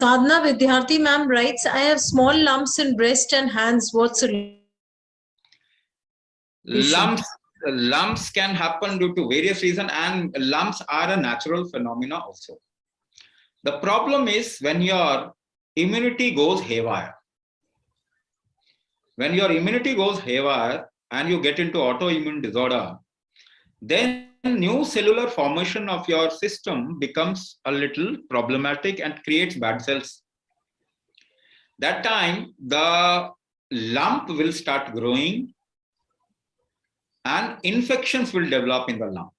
Sadhana Vidyarthi ma'am writes, I have small lumps in breast and hands. What's the lumps can happen due to various reasons, and lumps are a natural phenomena also. The problem is when your immunity goes haywire. When your immunity goes haywire and you get into autoimmune disorder, then new cellular formation of your system becomes a little problematic and creates bad cells. That time the lump will start growing and infections will develop in the lump.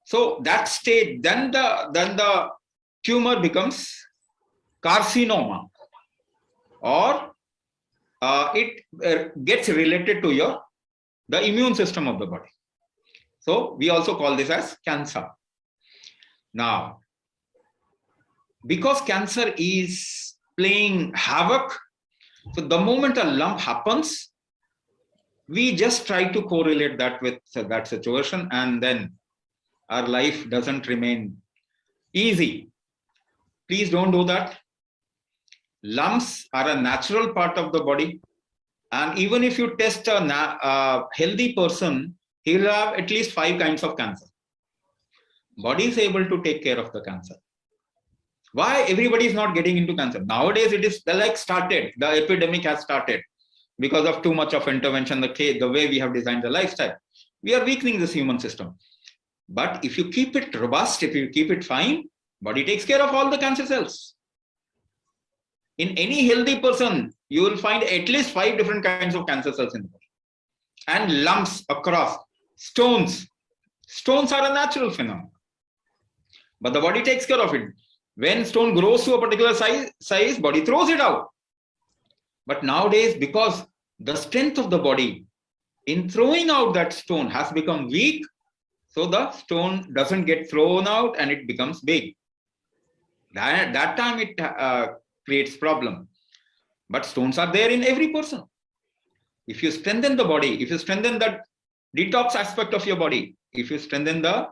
So that stage, then the tumor becomes carcinoma, or it gets related to the immune system of the body. So we also call this as cancer. Now, because cancer is playing havoc, so the moment a lump happens, we just try to correlate that with that situation, and then our life doesn't remain easy. Please don't do that. Lumps are a natural part of the body, and even if you test a healthy person, he will have at least 5 kinds of cancer. Body is able to take care of the cancer. Why everybody is not getting into cancer? Nowadays it is the epidemic has started because of too much of intervention, the way we have designed the lifestyle. We are weakening this human system. But if you keep it robust, if you keep it fine, body takes care of all the cancer cells. In any healthy person, you will find at least 5 different kinds of cancer cells in the body. And lumps across, stones. Stones are a natural phenomenon. But the body takes care of it. When stone grows to a particular size, body throws it out. But nowadays, because the strength of the body in throwing out that stone has become weak, so the stone doesn't get thrown out and it becomes big. That time it creates problem. But stones are there in every person. If you strengthen the body, if you strengthen that detox aspect of your body, if you strengthen the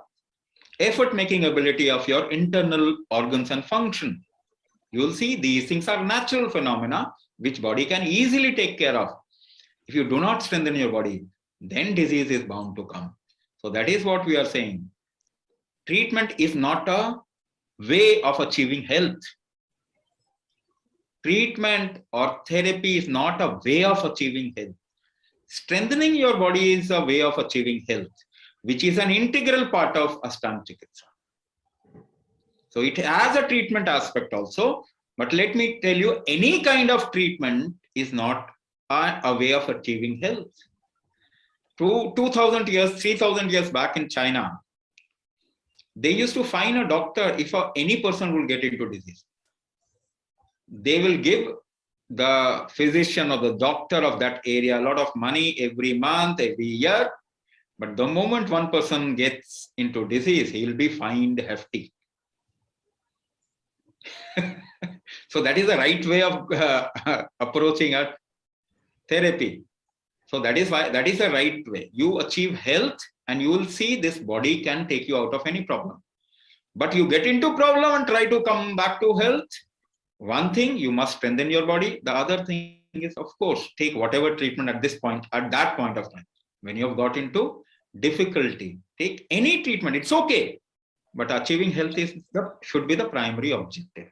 effort-making ability of your internal organs and function, you will see these things are natural phenomena which body can easily take care of. If you do not strengthen your body, then disease is bound to come. So that is what we are saying. Treatment is not a way of achieving health. Treatment or therapy is not a way of achieving health. Strengthening your body is a way of achieving health, which is an integral part of Ashtanga Chikitsa. So it has a treatment aspect also, but let me tell you, any kind of treatment is not a way of achieving health. 2,000 years, 3,000 years back in China, they used to find a doctor if any person will get into disease. They will give the physician or the doctor of that area a lot of money every month, every year. But the moment one person gets into disease, he will be fined hefty. So that is the right way of approaching a therapy. So that is why that is the right way. You achieve health and you will see this body can take you out of any problem. But you get into problem and try to come back to health. One thing, you must strengthen your body. The other thing is, of course, take whatever treatment at that point of time. When you have got into difficulty, take any treatment. It's okay. But achieving health should be the primary objective.